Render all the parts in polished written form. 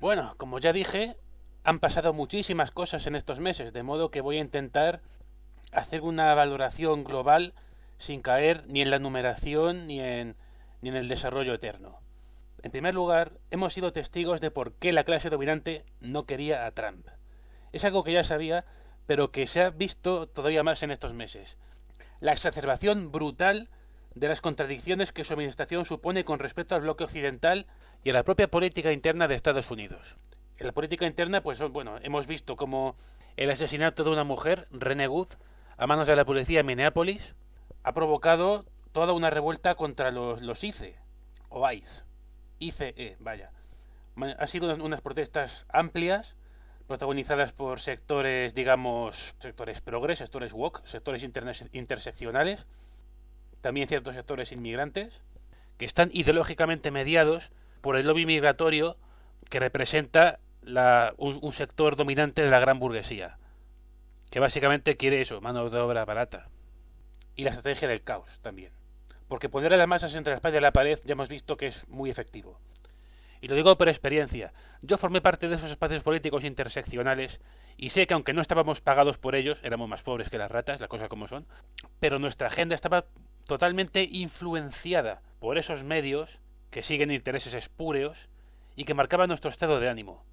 Bueno, como ya dije, han pasado muchísimas cosas en estos meses, de modo que voy a intentar hacer una valoración global sin caer ni en la numeración ni en el desarrollo eterno. En primer lugar, hemos sido testigos de por qué la clase dominante no quería a Trump. Es algo que ya sabía, pero que se ha visto todavía más en estos meses. La exacerbación brutal de las contradicciones que su administración supone con respecto al bloque occidental y a la propia política interna de Estados Unidos. En la política interna, pues bueno, hemos visto como el asesinato de una mujer, Rene Wood, a manos de la policía en Minneapolis, ha provocado toda una revuelta contra los ICE, o ICE, ICE, vaya. Han sido unas protestas amplias, protagonizadas por sectores, digamos, sectores progres, sectores woke, sectores interseccionales, también ciertos sectores inmigrantes, que están ideológicamente mediados por el lobby migratorio que representa un sector dominante de la gran burguesía, que básicamente quiere eso, mano de obra barata. Y la estrategia del caos también. Porque poner a las masas entre la espalda y la pared ya hemos visto que es muy efectivo. Y lo digo por experiencia. Yo formé parte de esos espacios políticos interseccionales y sé que aunque no estábamos pagados por ellos, éramos más pobres que las ratas, las cosas como son, pero nuestra agenda estaba totalmente influenciada por esos medios que siguen intereses espúreos y que marcaban nuestro estado de ánimo,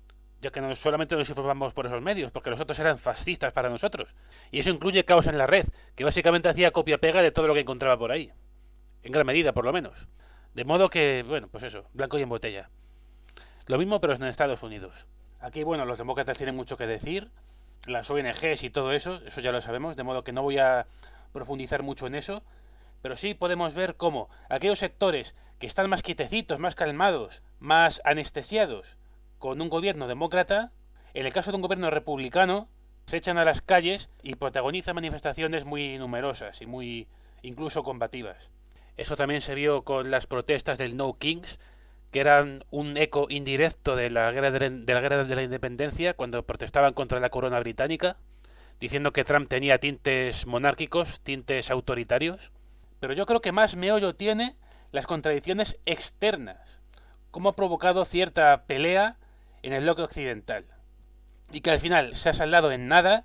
ya que no solamente nos informamos por esos medios, porque los otros eran fascistas para nosotros. Y eso incluye caos en la red, que básicamente hacía copia-pega de todo lo que encontraba por ahí. En gran medida, por lo menos. De modo que, bueno, pues eso, blanco y en botella. Lo mismo, pero en Estados Unidos. Aquí, bueno, los demócratas tienen mucho que decir, las ONGs y todo eso, eso ya lo sabemos, de modo que no voy a profundizar mucho en eso, pero sí podemos ver cómo aquellos sectores que están más quietecitos, más calmados, más anestesiados con un gobierno demócrata, en el caso de un gobierno republicano, se echan a las calles y protagonizan manifestaciones muy numerosas y muy incluso combativas. Eso también se vio con las protestas del No Kings, que eran un eco indirecto de la guerra de la independencia, cuando protestaban contra la corona británica, diciendo que Trump tenía tintes monárquicos, tintes autoritarios. Pero yo creo que más meollo tiene las contradicciones externas, cómo ha provocado cierta pelea en el bloque occidental, y que al final se ha saldado en nada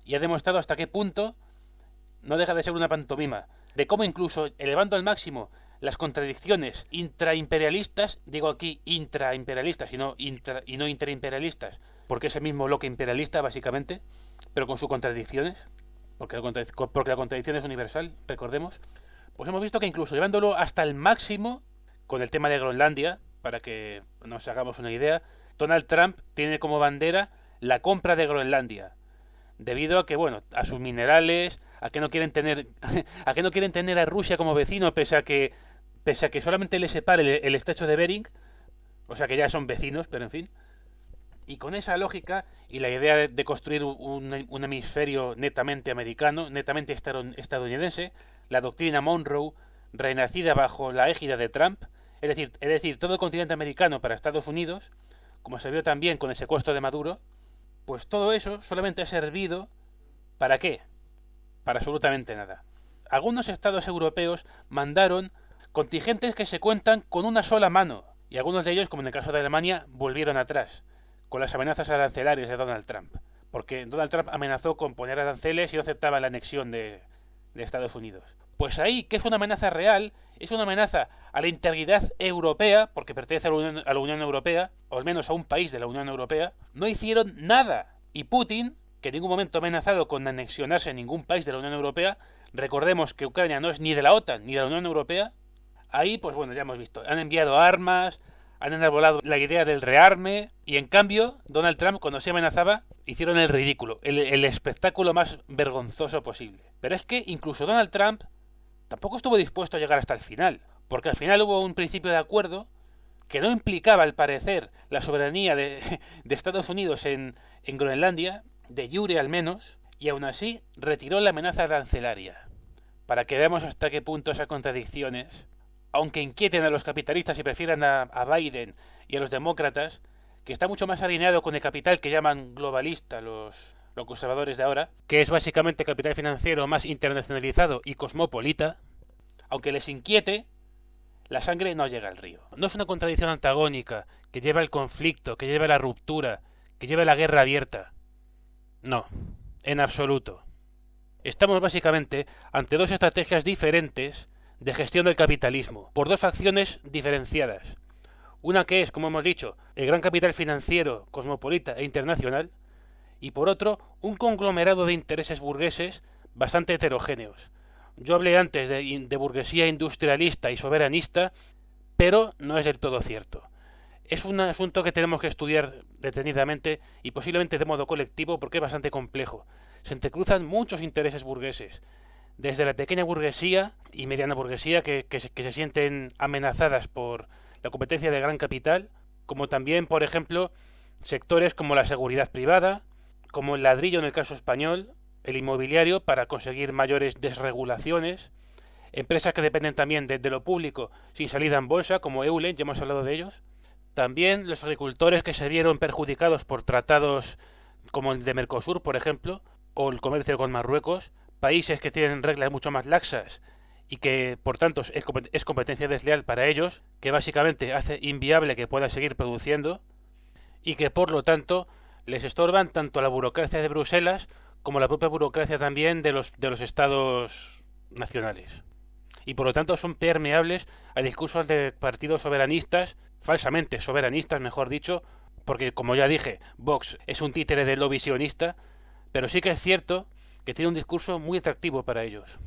y ha demostrado hasta qué punto no deja de ser una pantomima, de cómo incluso elevando al máximo las contradicciones intraimperialistas, digo aquí intraimperialistas y no interimperialistas, porque es el mismo bloque imperialista básicamente, pero con sus contradicciones, porque la contradicción es universal, recordemos, pues hemos visto que incluso llevándolo hasta el máximo con el tema de Groenlandia, para que nos hagamos una idea, Donald Trump tiene como bandera la compra de Groenlandia, debido a que, bueno, a sus minerales, a que no quieren tener a que no quieren tener a Rusia como vecino, pese a que solamente le separe el estrecho de Bering, o sea que ya son vecinos, pero en fin. Y con esa lógica y la idea de construir un hemisferio netamente americano, netamente estadounidense, la doctrina Monroe, renacida bajo la égida de Trump, es decir, todo el continente americano para Estados Unidos, como se vio también con el secuestro de Maduro, pues todo eso solamente ha servido ¿para qué? Para absolutamente nada. Algunos estados europeos mandaron contingentes que se cuentan con una sola mano, y algunos de ellos, como en el caso de Alemania, volvieron atrás, con las amenazas arancelarias de Donald Trump, porque Donald Trump amenazó con poner aranceles y no aceptaba la anexión de Estados Unidos. Pues ahí, que es una amenaza real, es una amenaza a la integridad europea, porque pertenece a la Unión Europea, o al menos a un país de la Unión Europea, no hicieron nada. Y Putin, que en ningún momento ha amenazado con anexionarse a ningún país de la Unión Europea, recordemos que Ucrania no es ni de la OTAN ni de la Unión Europea, ahí, pues bueno, ya hemos visto, han enviado armas, han enarbolado la idea del rearme, y en cambio, Donald Trump, cuando se amenazaba, hicieron el ridículo, el espectáculo más vergonzoso posible. Pero es que incluso Donald Trump tampoco estuvo dispuesto a llegar hasta el final, porque al final hubo un principio de acuerdo que no implicaba, al parecer, la soberanía de Estados Unidos en Groenlandia, de jure al menos, y aún así retiró la amenaza arancelaria. Para que veamos hasta qué punto esas contradicciones, aunque inquieten a los capitalistas y prefieran a Biden y a los demócratas, que está mucho más alineado con el capital que llaman globalista los conservadores de ahora, que es básicamente capital financiero más internacionalizado y cosmopolita, aunque les inquiete, la sangre no llega al río. No es una contradicción antagónica que lleva al conflicto, que lleva a la ruptura, que lleva a la guerra abierta. No, en absoluto. Estamos básicamente ante dos estrategias diferentes de gestión del capitalismo, por dos facciones diferenciadas. Una que es, como hemos dicho, el gran capital financiero, cosmopolita e internacional, y por otro, un conglomerado de intereses burgueses bastante heterogéneos. Yo hablé antes de burguesía industrialista y soberanista, pero no es del todo cierto. Es un asunto que tenemos que estudiar detenidamente y posiblemente de modo colectivo porque es bastante complejo. Se entrecruzan muchos intereses burgueses, desde la pequeña burguesía y mediana burguesía que se sienten amenazadas por la competencia del gran capital, como también, por ejemplo, sectores como la seguridad privada, como el ladrillo en el caso español, el inmobiliario para conseguir mayores desregulaciones, empresas que dependen también de lo público sin salida en bolsa, como Eulen, ya hemos hablado de ellos. También los agricultores que se vieron perjudicados por tratados como el de Mercosur, por ejemplo, o el comercio con Marruecos, países que tienen reglas mucho más laxas y que por tanto es competencia desleal para ellos, que básicamente hace inviable que puedan seguir produciendo y que por lo tanto les estorban tanto la burocracia de Bruselas como la propia burocracia también de los estados nacionales. Y por lo tanto son permeables a discursos de partidos soberanistas, falsamente soberanistas, mejor dicho, porque como ya dije, Vox es un títere del lobby sionista, pero sí que es cierto que tiene un discurso muy atractivo para ellos.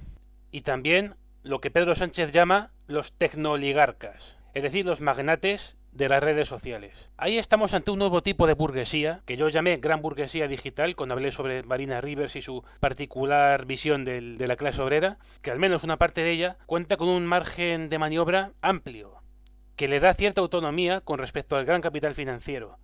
Y también lo que Pedro Sánchez llama los tecnooligarcas, es decir, los magnates de las redes sociales. Ahí estamos ante un nuevo tipo de burguesía, que yo llamé gran burguesía digital, cuando hablé sobre Marina Rivers y su particular visión de la clase obrera, que al menos una parte de ella cuenta con un margen de maniobra amplio, que le da cierta autonomía con respecto al gran capital financiero.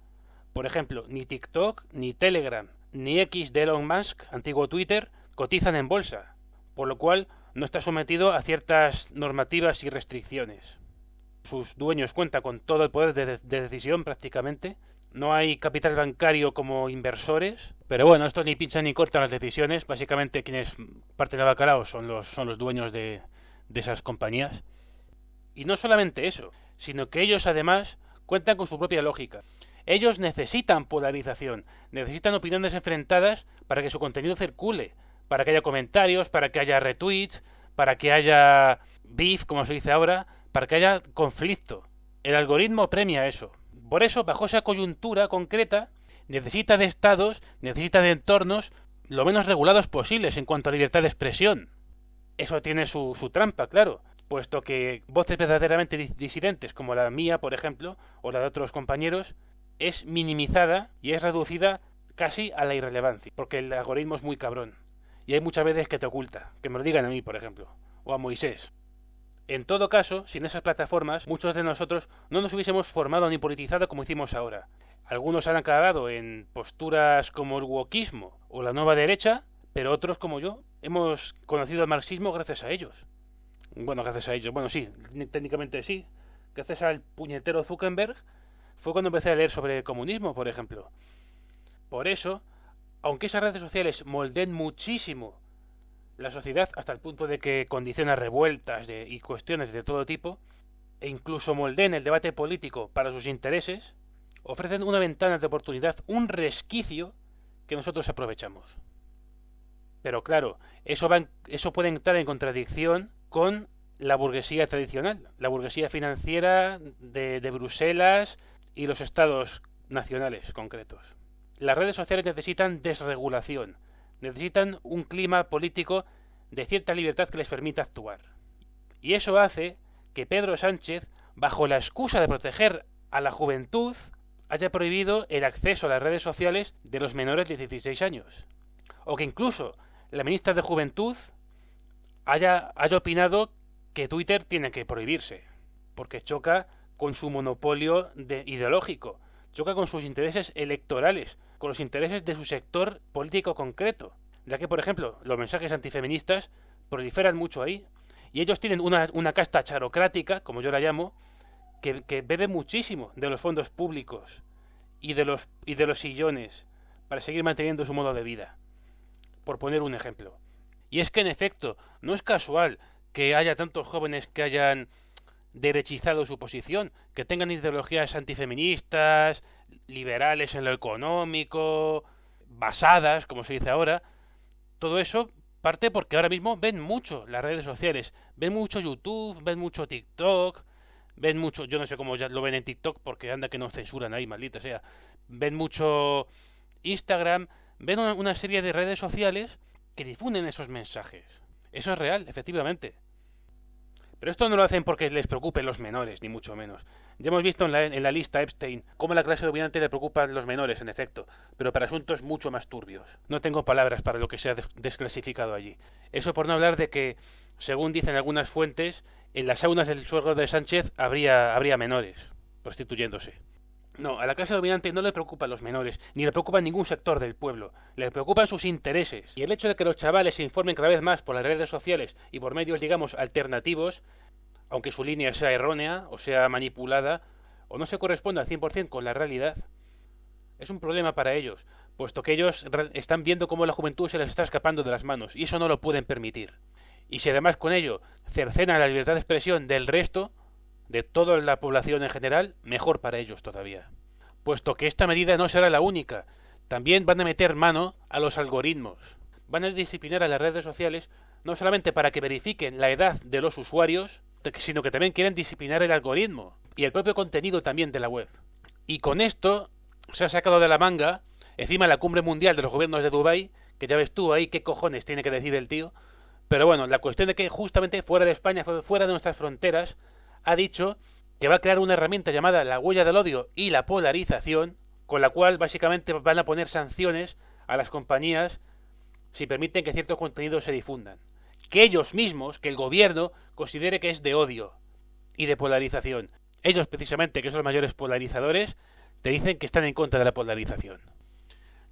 Por ejemplo, ni TikTok, ni Telegram, ni X de Elon Musk, antiguo Twitter, cotizan en bolsa, por lo cual no está sometido a ciertas normativas y restricciones. Sus dueños cuentan con todo el poder de decisión prácticamente. No hay capital bancario como inversores. Pero bueno, esto ni pinchan ni cortan las decisiones. Básicamente quienes parten del bacalao son los dueños de esas compañías. Y no solamente eso, sino que ellos además cuentan con su propia lógica. Ellos necesitan polarización, necesitan opiniones enfrentadas para que su contenido circule, para que haya comentarios, para que haya retweets, para que haya beef, como se dice ahora, para que haya conflicto. El algoritmo premia eso. Por eso, bajo esa coyuntura concreta, necesita de estados, necesita de entornos lo menos regulados posibles en cuanto a libertad de expresión. Eso tiene su trampa, claro, puesto que voces verdaderamente disidentes, como la mía, por ejemplo, o la de otros compañeros, es minimizada y es reducida casi a la irrelevancia, porque el algoritmo es muy cabrón. Y hay muchas veces que te oculta, que me lo digan a mí, por ejemplo, o a Moisés. En todo caso, sin esas plataformas, muchos de nosotros no nos hubiésemos formado ni politizado como hicimos ahora. Algunos han acabado en posturas como el wokismo o la nueva derecha, pero otros como yo hemos conocido el marxismo gracias a ellos. Bueno, gracias a ellos. Bueno, sí, técnicamente sí. Gracias al puñetero Zuckerberg fue cuando empecé a leer sobre comunismo, por ejemplo. Por eso, aunque esas redes sociales moldeen muchísimo la sociedad hasta el punto de que condiciona revueltas y cuestiones de todo tipo, e incluso moldeen el debate político para sus intereses, ofrecen una ventana de oportunidad, un resquicio que nosotros aprovechamos. Pero claro, eso puede entrar en contradicción con la burguesía tradicional, la burguesía financiera de Bruselas y los estados nacionales concretos. Las redes sociales necesitan desregulación, necesitan un clima político de cierta libertad que les permita actuar. Y eso hace que Pedro Sánchez, bajo la excusa de proteger a la juventud, haya prohibido el acceso a las redes sociales de los menores de 16 años. O que incluso la ministra de Juventud haya opinado que Twitter tiene que prohibirse, porque choca con su monopolio ideológico, choca con sus intereses electorales, con los intereses de su sector político concreto, ya que, por ejemplo, los mensajes antifeministas proliferan mucho ahí, y ellos tienen una casta charocrática, como yo la llamo, que bebe muchísimo de los fondos públicos y de los sillones para seguir manteniendo su modo de vida, por poner un ejemplo. Y es que, en efecto, no es casual que haya tantos jóvenes que hayan derechizado su posición, que tengan ideologías antifeministas, liberales en lo económico, basadas, como se dice ahora. Todo eso parte porque ahora mismo ven mucho las redes sociales, ven mucho YouTube, ven mucho TikTok, ven mucho, yo no sé cómo ya lo ven en TikTok porque anda que no censuran ahí, maldita sea. Ven mucho Instagram, ven una serie de redes sociales que difunden esos mensajes. Eso es real, efectivamente. Pero esto no lo hacen porque les preocupen los menores, ni mucho menos. Ya hemos visto en la lista Epstein cómo a la clase dominante le preocupan los menores, en efecto, pero para asuntos mucho más turbios. No tengo palabras para lo que se ha desclasificado allí. Eso por no hablar de que, según dicen algunas fuentes, en las saunas del suegro de Sánchez habría menores prostituyéndose. No, a la clase dominante no le preocupan los menores, ni le preocupa ningún sector del pueblo. Le preocupan sus intereses. Y el hecho de que los chavales se informen cada vez más por las redes sociales y por medios, digamos, alternativos, aunque su línea sea errónea o sea manipulada, o no se corresponda al 100% con la realidad, es un problema para ellos, puesto que ellos están viendo cómo la juventud se les está escapando de las manos, y eso no lo pueden permitir. Y si además con ello cercenan la libertad de expresión del resto, de toda la población en general, mejor para ellos todavía. Puesto que esta medida no será la única, también van a meter mano a los algoritmos. Van a disciplinar a las redes sociales no solamente para que verifiquen la edad de los usuarios, sino que también quieren disciplinar el algoritmo y el propio contenido también de la web. Y con esto se ha sacado de la manga, encima la cumbre mundial de los gobiernos de Dubái, que ya ves tú ahí qué cojones tiene que decir el tío. Pero bueno, la cuestión de que justamente fuera de España, fuera de nuestras fronteras, ha dicho que va a crear una herramienta llamada la huella del odio y la polarización, con la cual básicamente van a poner sanciones a las compañías si permiten que ciertos contenidos se difundan. Que ellos mismos, que el gobierno, considere que es de odio y de polarización. Ellos precisamente, que son los mayores polarizadores, te dicen que están en contra de la polarización.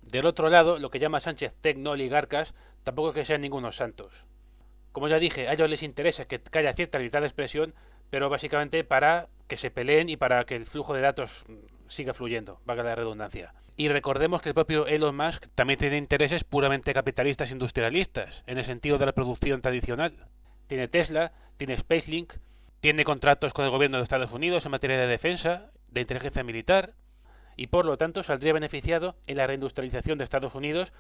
Del otro lado, lo que llama Sánchez tecno-oligarcas, tampoco es que sean ningunos santos. Como ya dije, a ellos les interesa que haya cierta libertad de expresión, pero básicamente para que se peleen y para que el flujo de datos siga fluyendo, valga la redundancia. Y recordemos que el propio Elon Musk también tiene intereses puramente capitalistas industrialistas, en el sentido de la producción tradicional. Tiene Tesla, tiene SpaceLink, tiene contratos con el gobierno de Estados Unidos en materia de defensa, de inteligencia militar, y por lo tanto saldría beneficiado en la reindustrialización de Estados Unidos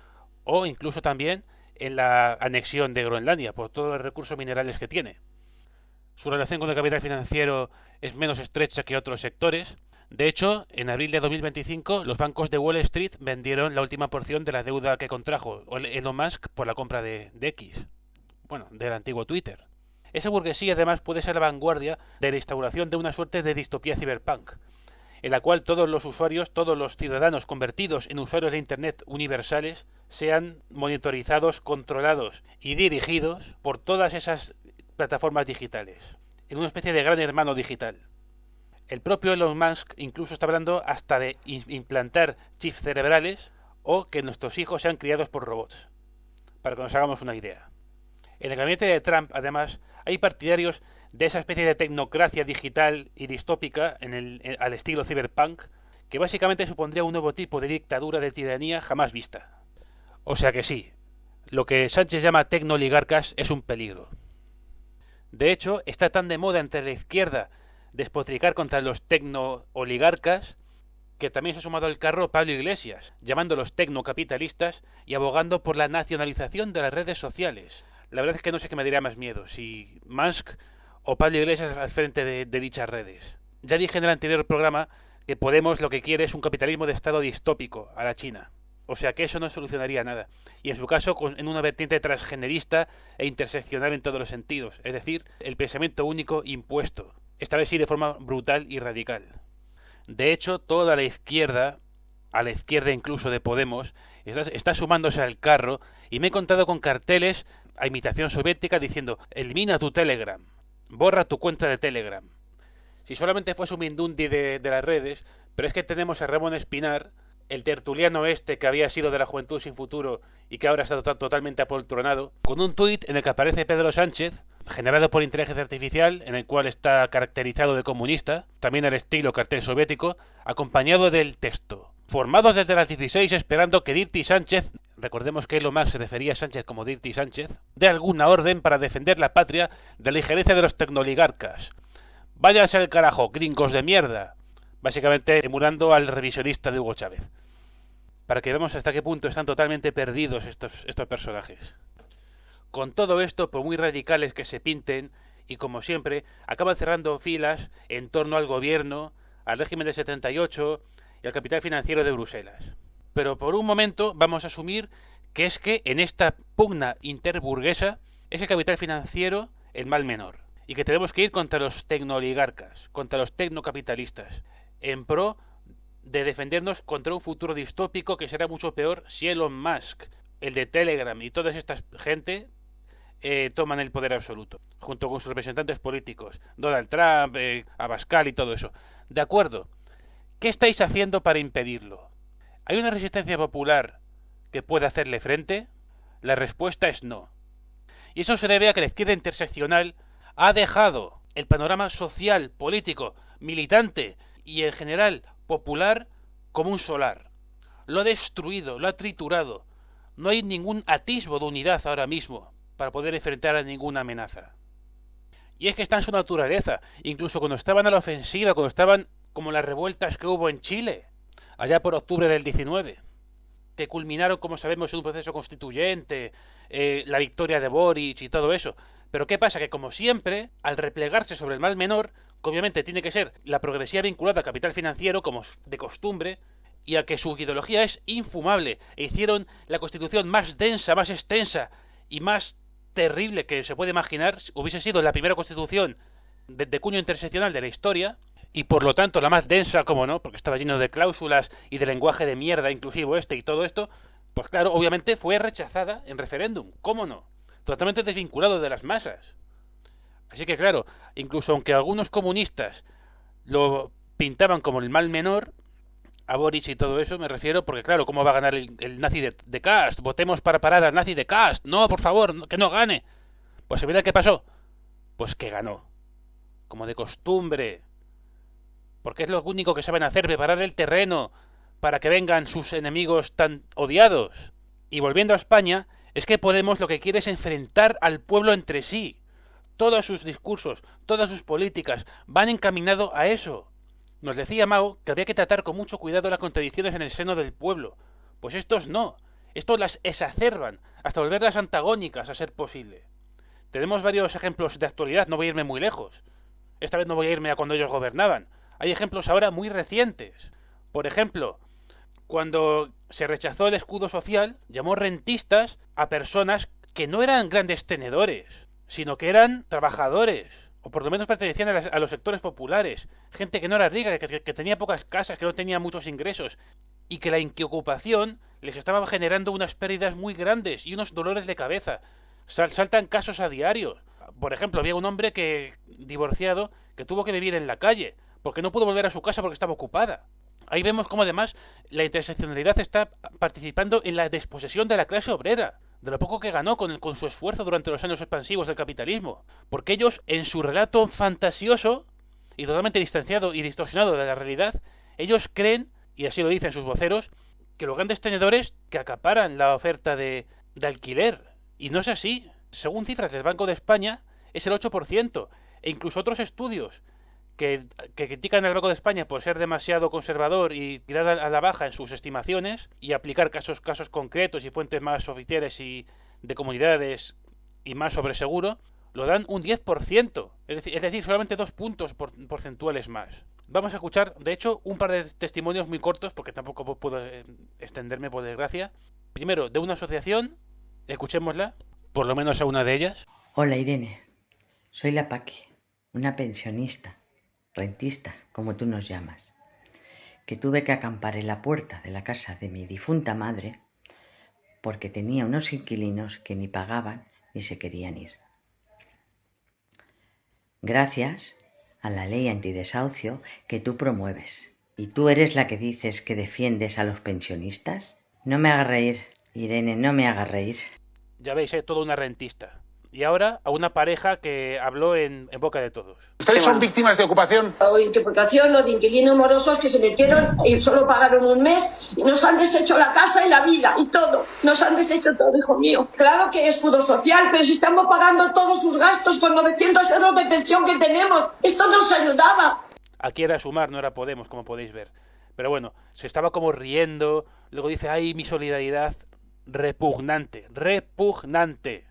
o incluso también en la anexión de Groenlandia por todos los recursos minerales que tiene. Su relación con el capital financiero es menos estrecha que otros sectores. De hecho, en abril de 2025, los bancos de Wall Street vendieron la última porción de la deuda que contrajo Elon Musk por la compra de X. Bueno, del antiguo Twitter. Esa burguesía además puede ser la vanguardia de la instauración de una suerte de distopía cyberpunk, en la cual todos los usuarios, todos los ciudadanos convertidos en usuarios de Internet universales, sean monitorizados, controlados y dirigidos por todas esas plataformas digitales, en una especie de gran hermano digital. El propio Elon Musk incluso está hablando hasta de implantar chips cerebrales o que nuestros hijos sean criados por robots, para que nos hagamos una idea. En el gabinete de Trump, además, hay partidarios de esa especie de tecnocracia digital y distópica al estilo cyberpunk, que básicamente supondría un nuevo tipo de dictadura de tiranía jamás vista. O sea que sí, lo que Sánchez llama tecno-oligarcas es un peligro. De hecho, está tan de moda entre la izquierda despotricar contra los tecno-oligarcas que también se ha sumado al carro Pablo Iglesias, llamándolos tecnocapitalistas y abogando por la nacionalización de las redes sociales. La verdad es que no sé qué me daría más miedo, si Musk o Pablo Iglesias al frente de dichas redes. Ya dije en el anterior programa que Podemos lo que quiere es un capitalismo de estado distópico a la China. O sea que eso no solucionaría nada. Y en su caso en una vertiente transgenerista e interseccional en todos los sentidos. Es decir, el pensamiento único impuesto. Esta vez sí de forma brutal y radical. De hecho, toda la izquierda, a la izquierda incluso de Podemos, está sumándose al carro y me he encontrado con carteles a imitación soviética diciendo: elimina tu Telegram, borra tu cuenta de Telegram. Si solamente fuese un mindundi de las redes, pero es que tenemos a Ramón Espinar, el tertuliano este que había sido de la Juventud Sin Futuro y que ahora está totalmente apoltronado, con un tuit en el que aparece Pedro Sánchez, generado por inteligencia artificial, en el cual está caracterizado de comunista, también al estilo cartel soviético, acompañado del texto: formados desde las 16 esperando que Dirty Sánchez, recordemos que Elon Musk se refería a Sánchez como Dirty Sánchez, dé alguna orden para defender la patria de la injerencia de los tecnoligarcas. Váyanse al carajo, gringos de mierda. Básicamente emulando al revisionista de Hugo Chávez. Para que veamos hasta qué punto están totalmente perdidos estos personajes. Con todo esto, por muy radicales que se pinten, y como siempre, acaban cerrando filas en torno al gobierno, al régimen del 78 y al capital financiero de Bruselas. Pero por un momento vamos a asumir que es que en esta pugna interburguesa es el capital financiero el mal menor, y que tenemos que ir contra los tecnooligarcas, contra los tecnocapitalistas, en pro de defendernos contra un futuro distópico que será mucho peor si Elon Musk, el de Telegram y toda esta gente toman el poder absoluto, junto con sus representantes políticos, Donald Trump, Abascal y todo eso. De acuerdo, ¿qué estáis haciendo para impedirlo? ¿Hay una resistencia popular que pueda hacerle frente? La respuesta es no. Y eso se debe a que la izquierda interseccional ha dejado el panorama social, político, militante y en general popular como un solar. Lo ha destruido, lo ha triturado. No hay ningún atisbo de unidad ahora mismo para poder enfrentar a ninguna amenaza. Y es que está en su naturaleza, incluso cuando estaban a la ofensiva, cuando estaban como las revueltas que hubo en Chile, allá por octubre del 19, que culminaron, como sabemos, en un proceso constituyente, la victoria de Boric y todo eso. Pero ¿qué pasa? Que como siempre, al replegarse sobre el mal menor, que obviamente tiene que ser la progresía vinculada al capital financiero, como de costumbre, y a que su ideología es infumable, e hicieron la constitución más densa, más extensa y más terrible que se puede imaginar, hubiese sido la primera constitución de cuño interseccional de la historia, y por lo tanto la más densa, como no, porque estaba lleno de cláusulas y de lenguaje de mierda inclusivo y todo esto, pues claro, obviamente fue rechazada en referéndum, ¿cómo no? Totalmente desvinculado de las masas. Así que claro, incluso aunque algunos comunistas lo pintaban como el mal menor, a Boric y todo eso me refiero, porque claro, ¿cómo va a ganar el nazi de Kast? Votemos para parar al nazi de Kast. No, por favor, que no gane. Pues mira qué pasó. Pues que ganó. Como de costumbre. Porque es lo único que saben hacer, preparar el terreno para que vengan sus enemigos tan odiados. Y volviendo a España, es que Podemos lo que quiere es enfrentar al pueblo entre sí. Todos sus discursos, todas sus políticas van encaminados a eso. Nos decía Mao que había que tratar con mucho cuidado las contradicciones en el seno del pueblo. Pues estos no. Estos las exacerban hasta volverlas antagónicas a ser posible. Tenemos varios ejemplos de actualidad, no voy a irme muy lejos. Esta vez no voy a irme a cuando ellos gobernaban. Hay ejemplos ahora muy recientes. Por ejemplo, cuando se rechazó el escudo social, llamó rentistas a personas que no eran grandes tenedores, sino que eran trabajadores, o por lo menos pertenecían a los sectores populares, gente que no era rica, que tenía pocas casas, que no tenía muchos ingresos, y que la inquiocupación les estaba generando unas pérdidas muy grandes y unos dolores de cabeza. Saltan casos a diario. Por ejemplo, había un hombre divorciado que tuvo que vivir en la calle, porque no pudo volver a su casa porque estaba ocupada. Ahí vemos cómo además la interseccionalidad está participando en la desposesión de la clase obrera, de lo poco que ganó con su esfuerzo durante los años expansivos del capitalismo. Porque ellos, en su relato fantasioso y totalmente distanciado y distorsionado de la realidad, ellos creen, y así lo dicen sus voceros, que los grandes tenedores que acaparan la oferta de alquiler. Y no es así. Según cifras del Banco de España, es el 8%. E incluso otros estudios que critican al Banco de España por ser demasiado conservador y tirar a la baja en sus estimaciones y aplicar casos concretos y fuentes más oficiales y de comunidades y más sobre seguro, lo dan un 10%, es decir, solamente 2 puntos porcentuales más. Vamos a escuchar, de hecho, un par de testimonios muy cortos, porque tampoco puedo extenderme por desgracia. Primero, de una asociación, escuchémosla, por lo menos a una de ellas. Hola Irene, soy la Paqui, una pensionista, rentista, como tú nos llamas, que tuve que acampar en la puerta de la casa de mi difunta madre porque tenía unos inquilinos que ni pagaban ni se querían ir. Gracias a la ley antidesahucio que tú promueves. ¿Y tú eres la que dices que defiendes a los pensionistas? No me hagas reír, Irene, no me hagas reír. Ya veis, toda una rentista. Y ahora a una pareja que habló en boca de todos. ¿Ustedes son víctimas de ocupación? O de ocupación o de inquilinos morosos que se metieron y solo pagaron un mes y nos han deshecho la casa y la vida y todo. Nos han deshecho todo, hijo mío. Claro que es escudo social, pero si estamos pagando todos sus gastos con 900 euros de pensión que tenemos, esto nos ayudaba. Aquí era Sumar, no era Podemos, como podéis ver. Pero bueno, se estaba como riendo, luego dice, ay, mi solidaridad, repugnante, repugnante.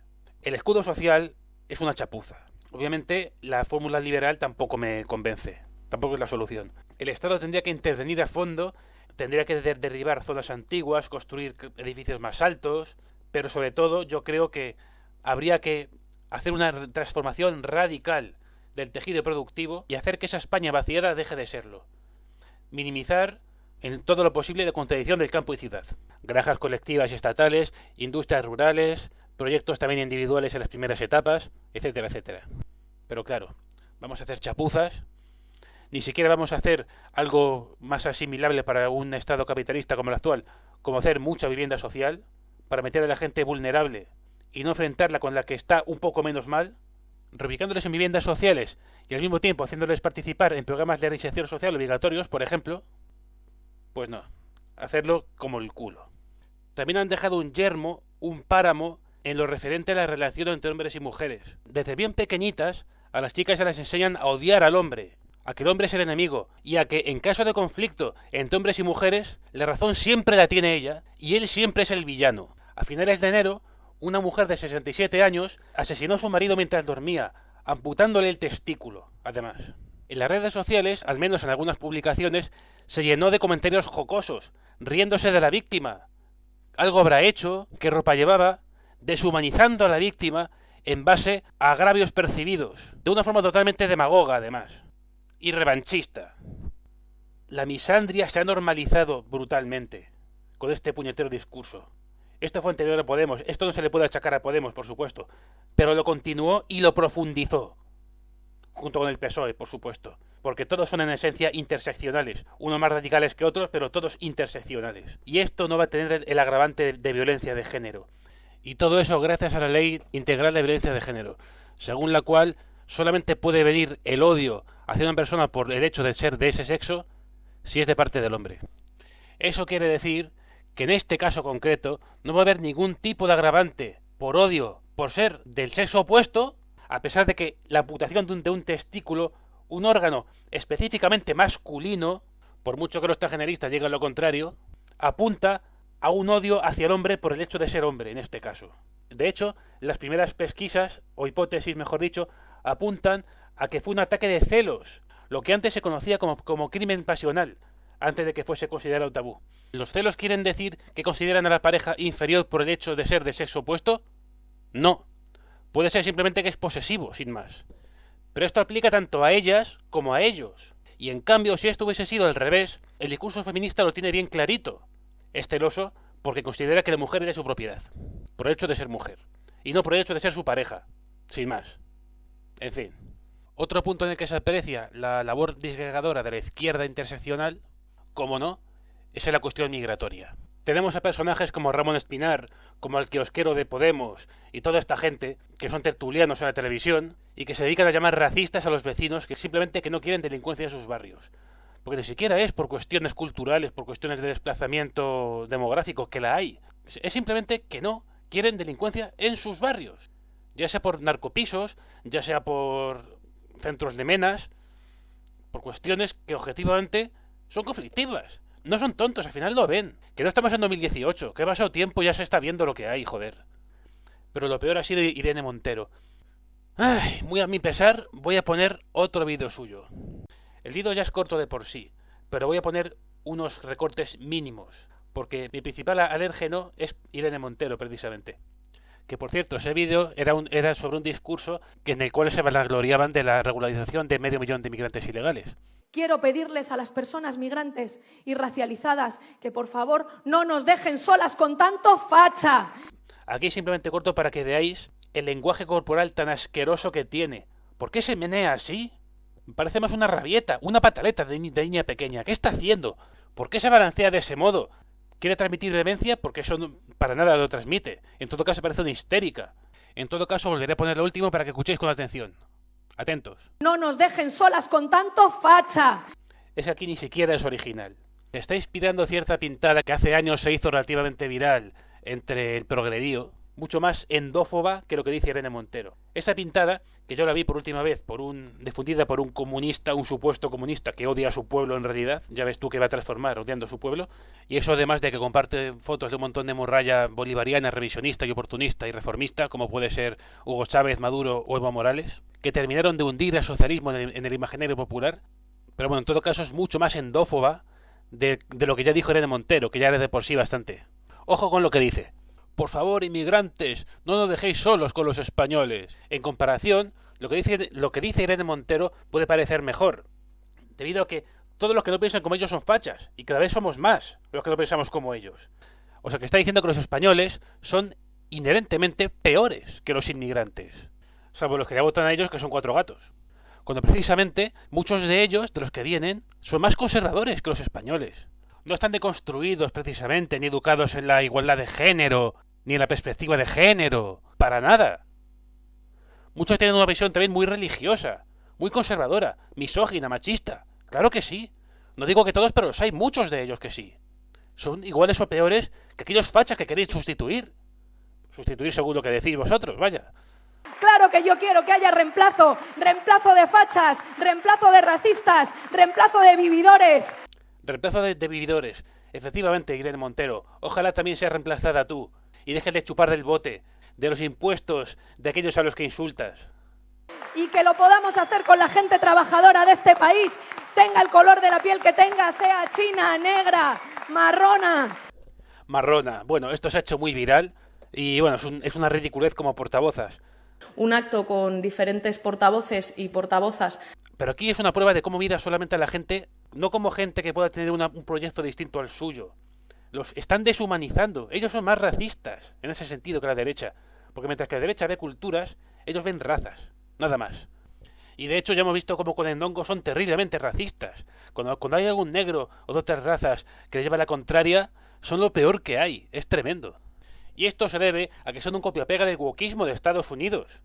El escudo social es una chapuza. Obviamente la fórmula liberal tampoco me convence, tampoco es la solución. El Estado tendría que intervenir a fondo, tendría que derribar zonas antiguas, construir edificios más altos, pero sobre todo yo creo que habría que hacer una transformación radical del tejido productivo y hacer que esa España vaciada deje de serlo. Minimizar en todo lo posible la contradicción del campo y ciudad. Granjas colectivas y estatales, industrias rurales, proyectos también individuales en las primeras etapas, etcétera, etcétera. Pero claro, vamos a hacer chapuzas, ni siquiera vamos a hacer algo más asimilable para un estado capitalista como el actual, como hacer mucha vivienda social, para meter a la gente vulnerable y no enfrentarla con la que está un poco menos mal, reubicándoles en viviendas sociales y al mismo tiempo haciéndoles participar en programas de reinserción social obligatorios, por ejemplo, pues no, hacerlo como el culo. También han dejado un yermo, un páramo, en lo referente a la relación entre hombres y mujeres. Desde bien pequeñitas, a las chicas se les enseñan a odiar al hombre, a que el hombre es el enemigo, y a que en caso de conflicto entre hombres y mujeres, la razón siempre la tiene ella, y él siempre es el villano. A finales de enero, una mujer de 67 años asesinó a su marido mientras dormía, amputándole el testículo, además. En las redes sociales, al menos en algunas publicaciones, se llenó de comentarios jocosos, riéndose de la víctima. Algo habrá hecho, qué ropa llevaba, deshumanizando a la víctima en base a agravios percibidos, de una forma totalmente demagoga, además, y revanchista. La misandria se ha normalizado brutalmente con este puñetero discurso. Esto fue anterior a Podemos, esto no se le puede achacar a Podemos, por supuesto, pero lo continuó y lo profundizó, junto con el PSOE, por supuesto, porque todos son en esencia interseccionales, unos más radicales que otros, pero todos interseccionales. Y esto no va a tener el agravante de violencia de género. Y todo eso gracias a la Ley Integral de Violencia de Género, según la cual solamente puede venir el odio hacia una persona por el hecho de ser de ese sexo si es de parte del hombre. Eso quiere decir que en este caso concreto no va a haber ningún tipo de agravante por odio, por ser del sexo opuesto, a pesar de que la amputación de un testículo, un órgano específicamente masculino, por mucho que los transgeneristas digan lo contrario, apunta a un odio hacia el hombre por el hecho de ser hombre, en este caso. De hecho, las primeras pesquisas, o hipótesis mejor dicho, apuntan a que fue un ataque de celos, lo que antes se conocía como crimen pasional, antes de que fuese considerado tabú. ¿Los celos quieren decir que consideran a la pareja inferior por el hecho de ser de sexo opuesto? No. Puede ser simplemente que es posesivo, sin más. Pero esto aplica tanto a ellas como a ellos. Y en cambio, si esto hubiese sido al revés, el discurso feminista lo tiene bien clarito. Es celoso porque considera que la mujer es de su propiedad, por el hecho de ser mujer, y no por el hecho de ser su pareja, sin más. En fin. Otro punto en el que se aprecia la labor disgregadora de la izquierda interseccional, como no, es en la cuestión migratoria. Tenemos a personajes como Ramón Espinar, como el kiosquero de Podemos y toda esta gente que son tertulianos en la televisión y que se dedican a llamar racistas a los vecinos que simplemente que no quieren delincuencia en sus barrios. Porque ni siquiera es por cuestiones culturales, por cuestiones de desplazamiento demográfico, que la hay. Es simplemente que no quieren delincuencia en sus barrios. Ya sea por narcopisos, ya sea por centros de menas, por cuestiones que objetivamente son conflictivas. No son tontos, al final lo ven. Que no estamos en 2018, que ha pasado tiempo y ya se está viendo lo que hay, joder. Pero lo peor ha sido Irene Montero. Ay, muy a mi pesar, voy a poner otro vídeo suyo. El vídeo ya es corto de por sí, pero voy a poner unos recortes mínimos, porque mi principal alérgeno es Irene Montero, precisamente. Que por cierto, ese vídeo era sobre un discurso en el cual se vanagloriaban de la regularización de 500.000 de inmigrantes ilegales. Quiero pedirles a las personas migrantes y racializadas que por favor no nos dejen solas con tanto facha. Aquí simplemente corto para que veáis el lenguaje corporal tan asqueroso que tiene. ¿Por qué se menea así? Parece más una rabieta, una pataleta de niña pequeña. ¿Qué está haciendo? ¿Por qué se balancea de ese modo? ¿Quiere transmitir vehemencia? Porque eso para nada lo transmite. En todo caso parece una histérica. En todo caso, volveré a poner lo último para que escuchéis con atención. Atentos. No nos dejen solas con tanto facha. Es que aquí ni siquiera es original. Está inspirando cierta pintada que hace años se hizo relativamente viral entre el progredío, mucho más endófoba que lo que dice Irene Montero. Esa pintada, que yo la vi por última vez difundida por un comunista, un supuesto comunista que odia a su pueblo en realidad, ya ves tú que va a transformar odiando a su pueblo, y eso además de que comparte fotos de un montón de morralla bolivariana, revisionista y oportunista y reformista, como puede ser Hugo Chávez, Maduro o Evo Morales, que terminaron de hundir al socialismo en el imaginario popular. Pero bueno, en todo caso es mucho más endófoba de lo que ya dijo Irene Montero, que ya era de por sí bastante. Ojo con lo que dice. Por favor, inmigrantes, no nos dejéis solos con los españoles. En comparación, lo que dice Irene Montero puede parecer mejor, debido a que todos los que no piensan como ellos son fachas, y cada vez somos más los que no pensamos como ellos. O sea que está diciendo que los españoles son inherentemente peores que los inmigrantes, salvo los que ya votan a ellos, que son 4 gatos. Cuando precisamente muchos de ellos, de los que vienen, son más conservadores que los españoles. No están deconstruidos precisamente, ni educados en la igualdad de género, ni en la perspectiva de género, para nada. Muchos tienen una visión también muy religiosa, muy conservadora, misógina, machista. Claro que sí. No digo que todos, pero hay muchos de ellos que sí. Son iguales o peores que aquellos fachas que queréis sustituir. Sustituir según lo que decís vosotros, vaya. Claro que yo quiero que haya reemplazo de fachas, reemplazo de racistas, reemplazo de vividores. Reemplazo de vividores. Efectivamente, Irene Montero. Ojalá también seas reemplazada tú. Y dejes de chupar del bote, de los impuestos, de aquellos a los que insultas. Y que lo podamos hacer con la gente trabajadora de este país, tenga el color de la piel que tenga, sea china, negra, marrona. Marrona. Bueno, esto se ha hecho muy viral y bueno, es una ridiculez como portavozas. Un acto con diferentes portavoces y portavozas. Pero aquí es una prueba de cómo mira solamente a la gente, no como gente que pueda tener un proyecto distinto al suyo. Los están deshumanizando. Ellos son más racistas en ese sentido que la derecha. Porque mientras que la derecha ve culturas, ellos ven razas. Nada más. Y de hecho ya hemos visto cómo con Endongo son terriblemente racistas. Cuando hay algún negro o de otras razas que les lleva la contraria, son lo peor que hay. Es tremendo. Y esto se debe a que son un copia-pega del wokismo de Estados Unidos.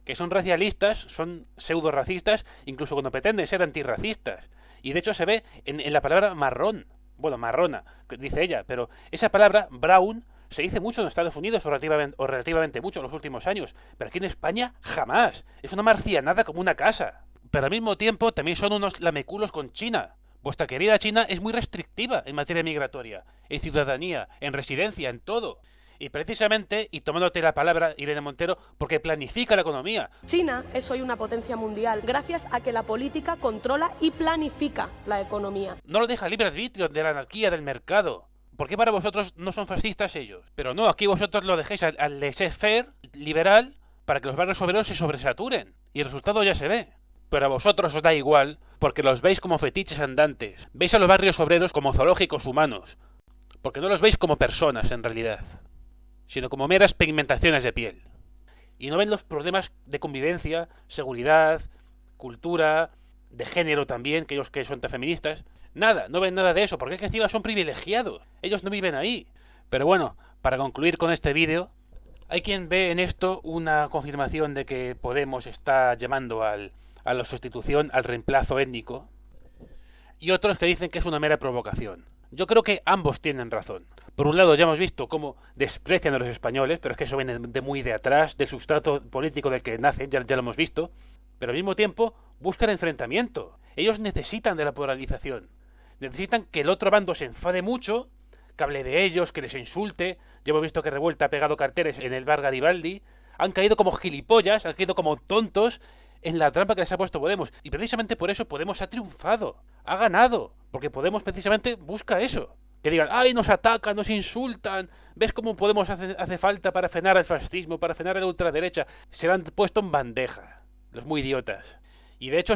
Que son racialistas, son pseudo-racistas, incluso cuando pretenden ser antirracistas. Y de hecho se ve en la palabra marrón. Bueno, marrona, dice ella, pero esa palabra, brown, se dice mucho en Estados Unidos o relativamente mucho en los últimos años. Pero aquí en España, jamás. Es una marcianada como una casa. Pero al mismo tiempo también son unos lameculos con China. Vuestra querida China es muy restrictiva en materia migratoria, en ciudadanía, en residencia, en todo. Y precisamente, y tomándote la palabra, Irene Montero, porque planifica la economía. China es hoy una potencia mundial gracias a que la política controla y planifica la economía. No lo deja libre arbitrio de la anarquía del mercado. ¿Por qué para vosotros no son fascistas ellos? Pero no, aquí vosotros lo dejéis al laissez-faire liberal para que los barrios obreros se sobresaturen. Y el resultado ya se ve. Pero a vosotros os da igual porque los veis como fetiches andantes. Veis a los barrios obreros como zoológicos humanos. Porque no los veis como personas en realidad, sino como meras pigmentaciones de piel. Y no ven los problemas de convivencia, seguridad, cultura, de género también, que ellos que son tan feministas. Nada, no ven nada de eso, porque es que encima son privilegiados. Ellos no viven ahí. Pero bueno, para concluir con este vídeo, hay quien ve en esto una confirmación de que Podemos está llamando a la sustitución, al reemplazo étnico, y otros que dicen que es una mera provocación. Yo creo que ambos tienen razón. Por un lado, ya hemos visto cómo desprecian a los españoles, pero es que eso viene de muy de atrás, del sustrato político del que nacen, ya lo hemos visto. Pero al mismo tiempo, buscan enfrentamiento. Ellos necesitan de la polarización. Necesitan que el otro bando se enfade mucho, que hable de ellos, que les insulte. Ya hemos visto que Revuelta ha pegado carteles en el bar Garibaldi. Han caído como gilipollas, han caído como tontos en la trampa que les ha puesto Podemos. Y precisamente por eso Podemos ha triunfado, ha ganado. Porque Podemos precisamente busca eso. Que digan, ¡ay, nos atacan, nos insultan! ¿Ves cómo Podemos hace falta para frenar el fascismo, para frenar la ultraderecha? Se lo han puesto en bandeja, los muy idiotas. Y de hecho,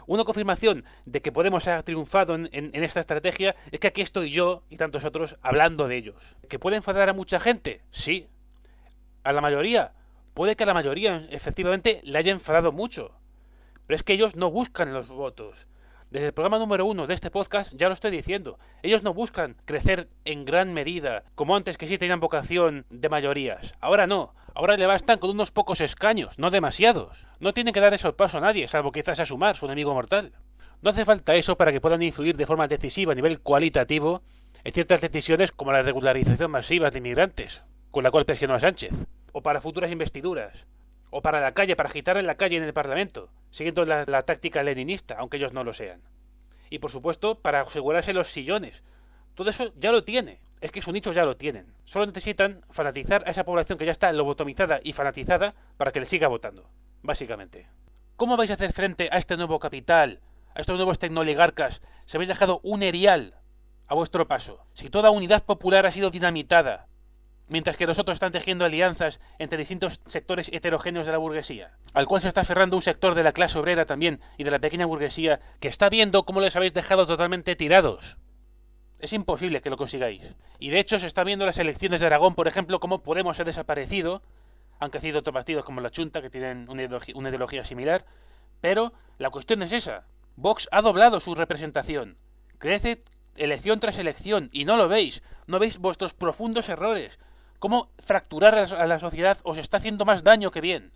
una confirmación de que Podemos ha triunfado en esta estrategia es que aquí estoy yo y tantos otros hablando de ellos. ¿Que puede enfadar a mucha gente? Sí. ¿A la mayoría? Puede que a la mayoría efectivamente le haya enfadado mucho. Pero es que ellos no buscan los votos. Desde el programa número 1 de este podcast ya lo estoy diciendo. Ellos no buscan crecer en gran medida, como antes que sí tenían vocación de mayorías. Ahora no. Ahora le bastan con unos pocos escaños, no demasiados. No tienen que dar eso paso a nadie, salvo quizás a Sumar, su enemigo mortal. No hace falta eso para que puedan influir de forma decisiva a nivel cualitativo en ciertas decisiones como la regularización masiva de inmigrantes, con la cual presionó a Sánchez, o para futuras investiduras, o para la calle, para agitar en la calle en el Parlamento, siguiendo la táctica leninista, aunque ellos no lo sean. Y por supuesto, para asegurarse los sillones. Todo eso ya lo tiene. Es que su nicho ya lo tienen. Solo necesitan fanatizar a esa población que ya está lobotomizada y fanatizada para que le siga votando, básicamente. ¿Cómo vais a hacer frente a este nuevo capital, a estos nuevos tecnooligarcas, si habéis dejado un erial a vuestro paso? Si toda unidad popular ha sido dinamitada, mientras que los otros están tejiendo alianzas entre distintos sectores heterogéneos de la burguesía, al cual se está aferrando un sector de la clase obrera también y de la pequeña burguesía que está viendo cómo les habéis dejado totalmente tirados. Es imposible que lo consigáis. Y de hecho se está viendo las elecciones de Aragón, por ejemplo, cómo Podemos ha desaparecido. Han crecido otros partidos como la Chunta, que tienen una ideología similar. Pero la cuestión es esa. Vox ha doblado su representación. Crece elección tras elección y no lo veis. No veis vuestros profundos errores. Cómo fracturar a la sociedad os está haciendo más daño que bien.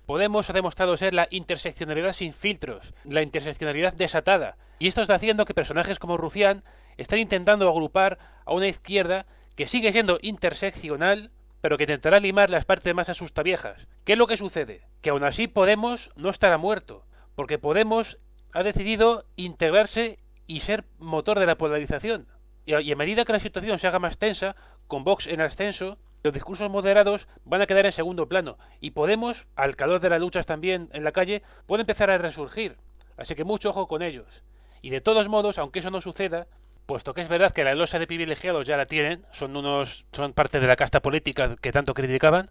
Podemos ha demostrado ser la interseccionalidad sin filtros, la interseccionalidad desatada. Y esto está haciendo que personajes como Rufián están intentando agrupar a una izquierda que sigue siendo interseccional, pero que intentará limar las partes más asustaviejas. ¿Qué es lo que sucede? Que aún así Podemos no estará muerto, porque Podemos ha decidido integrarse y ser motor de la polarización. Y a medida que la situación se haga más tensa, con Vox en ascenso, los discursos moderados van a quedar en segundo plano. Y Podemos, al calor de las luchas también en la calle, puede empezar a resurgir. Así que mucho ojo con ellos. Y de todos modos, aunque eso no suceda, puesto que es verdad que la losa de privilegiados ya la tienen, son parte de la casta política que tanto criticaban,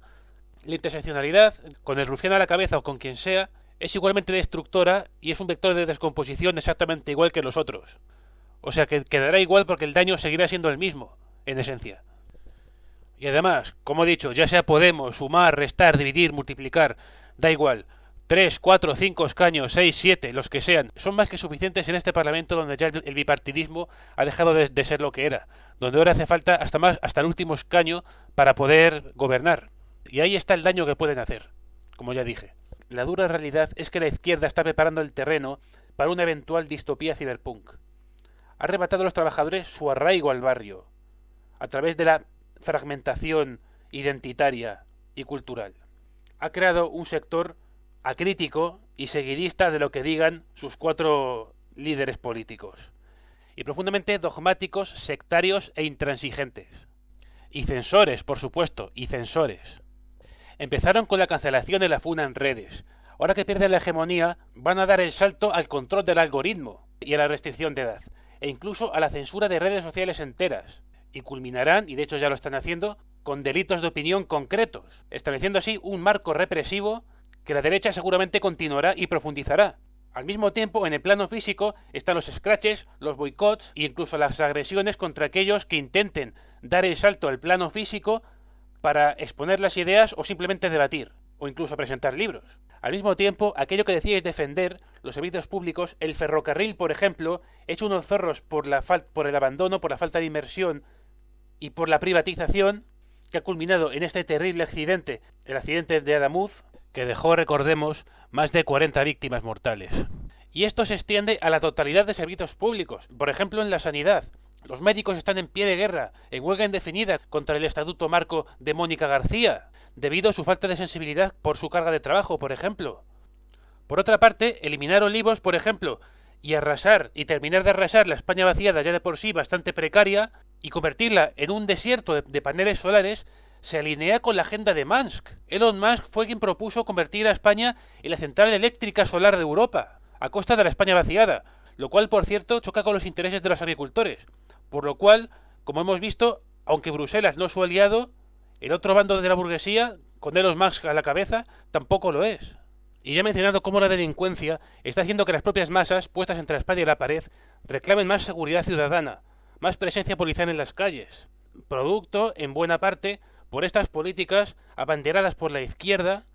la interseccionalidad, con el Rufián a la cabeza o con quien sea, es igualmente destructora y es un vector de descomposición exactamente igual que los otros. O sea que quedará igual porque el daño seguirá siendo el mismo, en esencia. Y además, como he dicho, ya sea Podemos, sumar, restar, dividir, multiplicar, da igual. 3, 4, 5 escaños, 6, 7, los que sean, son más que suficientes en este Parlamento donde ya el bipartidismo ha dejado de ser lo que era, donde ahora hace falta hasta el último escaño para poder gobernar. Y ahí está el daño que pueden hacer, como ya dije. La dura realidad es que la izquierda está preparando el terreno para una eventual distopía ciberpunk. Ha arrebatado a los trabajadores su arraigo al barrio, a través de la fragmentación identitaria y cultural. Ha creado un sector acrítico y seguidista de lo que digan sus 4 líderes políticos, y profundamente dogmáticos, sectarios e intransigentes. Y censores, por supuesto, y censores. Empezaron con la cancelación de la funa en redes. Ahora que pierden la hegemonía, van a dar el salto al control del algoritmo y a la restricción de edad, e incluso a la censura de redes sociales enteras. Y culminarán, y de hecho ya lo están haciendo, con delitos de opinión concretos, estableciendo así un marco represivo que la derecha seguramente continuará y profundizará. Al mismo tiempo, en el plano físico están los scratches, los boicots e incluso las agresiones contra aquellos que intenten dar el salto al plano físico para exponer las ideas o simplemente debatir, o incluso presentar libros. Al mismo tiempo, aquello que decíais defender, los servicios públicos, el ferrocarril, por ejemplo, hecho unos zorros por el abandono, por la falta de inversión y por la privatización, que ha culminado en este terrible accidente, el accidente de Adamuz, que dejó, recordemos, más de 40 víctimas mortales. Y esto se extiende a la totalidad de servicios públicos, por ejemplo en la sanidad. Los médicos están en pie de guerra, en huelga indefinida contra el estatuto marco de Mónica García, debido a su falta de sensibilidad por su carga de trabajo, por ejemplo. Por otra parte, eliminar olivos, por ejemplo, y arrasar y terminar de arrasar la España vaciada ya de por sí bastante precaria y convertirla en un desierto de paneles solares, se alinea con la agenda de Musk. Elon Musk fue quien propuso convertir a España en la central eléctrica solar de Europa, a costa de la España vaciada, lo cual, por cierto, choca con los intereses de los agricultores. Por lo cual, como hemos visto, aunque Bruselas no es su aliado, el otro bando de la burguesía, con Elon Musk a la cabeza, tampoco lo es. Y ya he mencionado cómo la delincuencia está haciendo que las propias masas, puestas entre la espada y la pared, reclamen más seguridad ciudadana, más presencia policial en las calles, producto, en buena parte, por estas políticas abanderadas por la izquierda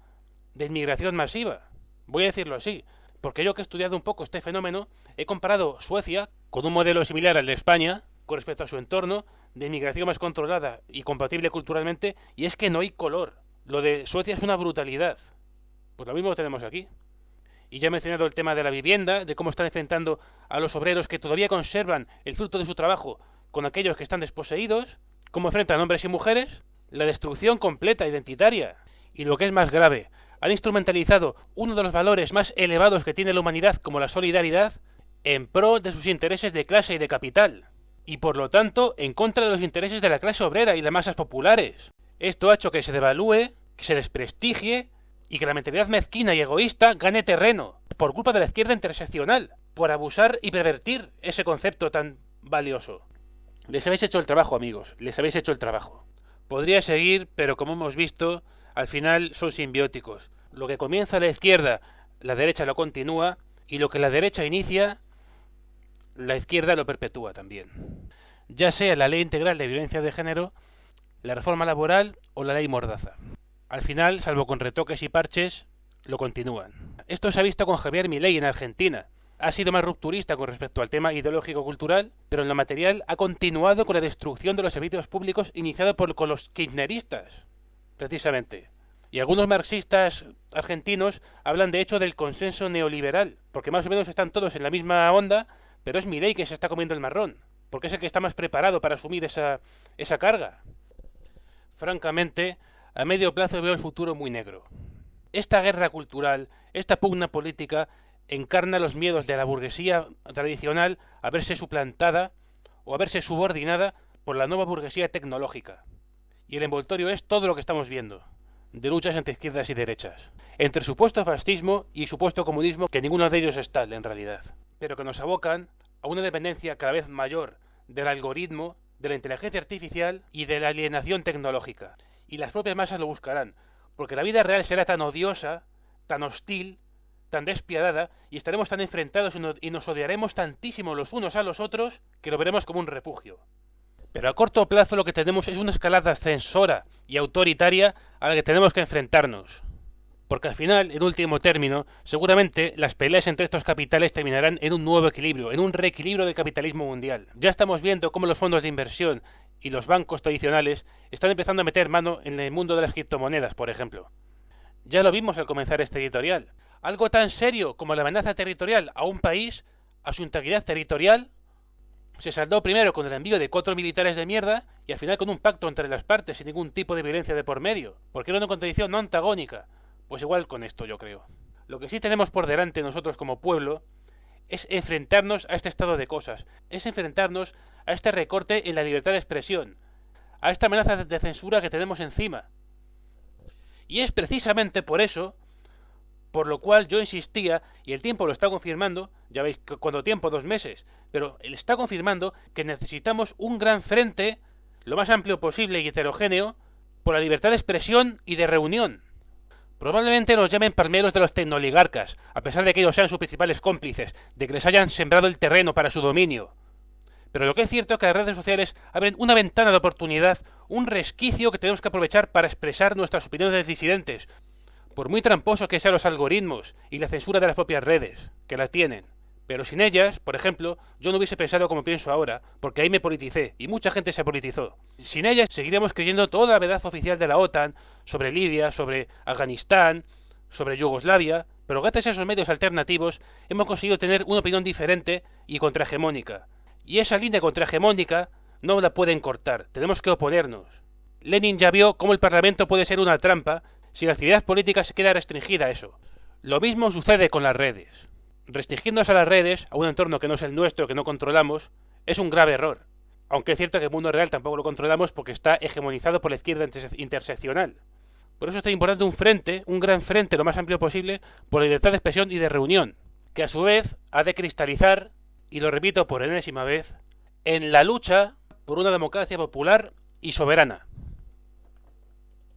de inmigración masiva. Voy a decirlo así, porque yo que he estudiado un poco este fenómeno, he comparado Suecia con un modelo similar al de España, con respecto a su entorno, de inmigración más controlada y compatible culturalmente, y es que no hay color. Lo de Suecia es una brutalidad. Pues lo mismo lo tenemos aquí. Y ya he mencionado el tema de la vivienda, de cómo están enfrentando a los obreros que todavía conservan el fruto de su trabajo con aquellos que están desposeídos, cómo enfrentan hombres y mujeres, la destrucción completa identitaria. Y lo que es más grave, han instrumentalizado uno de los valores más elevados que tiene la humanidad, como la solidaridad, en pro de sus intereses de clase y de capital, y por lo tanto en contra de los intereses de la clase obrera y las masas populares. Esto ha hecho que se devalúe, que se desprestigie y que la mentalidad mezquina y egoísta gane terreno, por culpa de la izquierda interseccional, por abusar y pervertir ese concepto tan valioso. Les habéis hecho el trabajo, amigos, les habéis hecho el trabajo. Podría seguir, pero como hemos visto, al final son simbióticos. Lo que comienza la izquierda, la derecha lo continúa, y lo que la derecha inicia, la izquierda lo perpetúa también. Ya sea la ley integral de violencia de género, la reforma laboral o la ley mordaza. Al final, salvo con retoques y parches, lo continúan. Esto se ha visto con Javier Milei en Argentina. Ha sido más rupturista con respecto al tema ideológico-cultural, pero en lo material ha continuado con la destrucción de los servicios públicos iniciado con los kirchneristas, precisamente. Y algunos marxistas argentinos hablan de hecho del consenso neoliberal, porque más o menos están todos en la misma onda, pero es Milei que se está comiendo el marrón, porque es el que está más preparado para asumir esa carga. Francamente, a medio plazo veo el futuro muy negro. Esta guerra cultural, esta pugna política, encarna los miedos de la burguesía tradicional a verse suplantada o a verse subordinada por la nueva burguesía tecnológica. Y el envoltorio es todo lo que estamos viendo, de luchas entre izquierdas y derechas, entre supuesto fascismo y supuesto comunismo, que ninguno de ellos es tal en realidad, pero que nos abocan a una dependencia cada vez mayor del algoritmo, de la inteligencia artificial y de la alienación tecnológica. Y las propias masas lo buscarán, porque la vida real será tan odiosa, tan hostil, tan despiadada, y estaremos tan enfrentados y nos odiaremos tantísimo los unos a los otros, que lo veremos como un refugio. Pero a corto plazo lo que tenemos es una escalada censora y autoritaria a la que tenemos que enfrentarnos. Porque al final, en último término, seguramente las peleas entre estos capitales terminarán en un nuevo equilibrio, en un reequilibrio del capitalismo mundial. Ya estamos viendo cómo los fondos de inversión y los bancos tradicionales están empezando a meter mano en el mundo de las criptomonedas, por ejemplo. Ya lo vimos al comenzar este editorial. Algo tan serio como la amenaza territorial a un país, a su integridad territorial, se saldó primero con el envío de 4 militares de mierda y al final con un pacto entre las partes sin ningún tipo de violencia de por medio, porque era una contradicción no antagónica. Pues igual con esto yo creo. Lo que sí tenemos por delante nosotros como pueblo es enfrentarnos a este estado de cosas, es enfrentarnos a este recorte en la libertad de expresión, a esta amenaza de censura que tenemos encima. Y es precisamente por eso, por lo cual yo insistía, y el tiempo lo está confirmando, ya veis cuánto tiempo, 2 meses, pero él está confirmando que necesitamos un gran frente, lo más amplio posible y heterogéneo, por la libertad de expresión y de reunión. Probablemente nos llamen palmeros de los tecnooligarcas, a pesar de que ellos sean sus principales cómplices, de que les hayan sembrado el terreno para su dominio. Pero lo que es cierto es que las redes sociales abren una ventana de oportunidad, un resquicio que tenemos que aprovechar para expresar nuestras opiniones disidentes, por muy tramposo que sean los algoritmos y la censura de las propias redes, que las tienen. Pero sin ellas, por ejemplo, yo no hubiese pensado como pienso ahora, porque ahí me politicé, y mucha gente se politizó. Sin ellas seguiríamos creyendo toda la verdad oficial de la OTAN, sobre Libia, sobre Afganistán, sobre Yugoslavia, pero gracias a esos medios alternativos hemos conseguido tener una opinión diferente y contrahegemónica. Y esa línea contrahegemónica no la pueden cortar, tenemos que oponernos. Lenin ya vio cómo el Parlamento puede ser una trampa si la actividad política se queda restringida a eso. Lo mismo sucede con las redes. Restringiéndose a las redes, a un entorno que no es el nuestro, que no controlamos, es un grave error. Aunque es cierto que el mundo real tampoco lo controlamos porque está hegemonizado por la izquierda interseccional. Por eso es tan importante un frente, un gran frente lo más amplio posible, por la libertad de expresión y de reunión, que a su vez ha de cristalizar, y lo repito por enésima vez, en la lucha por una democracia popular y soberana.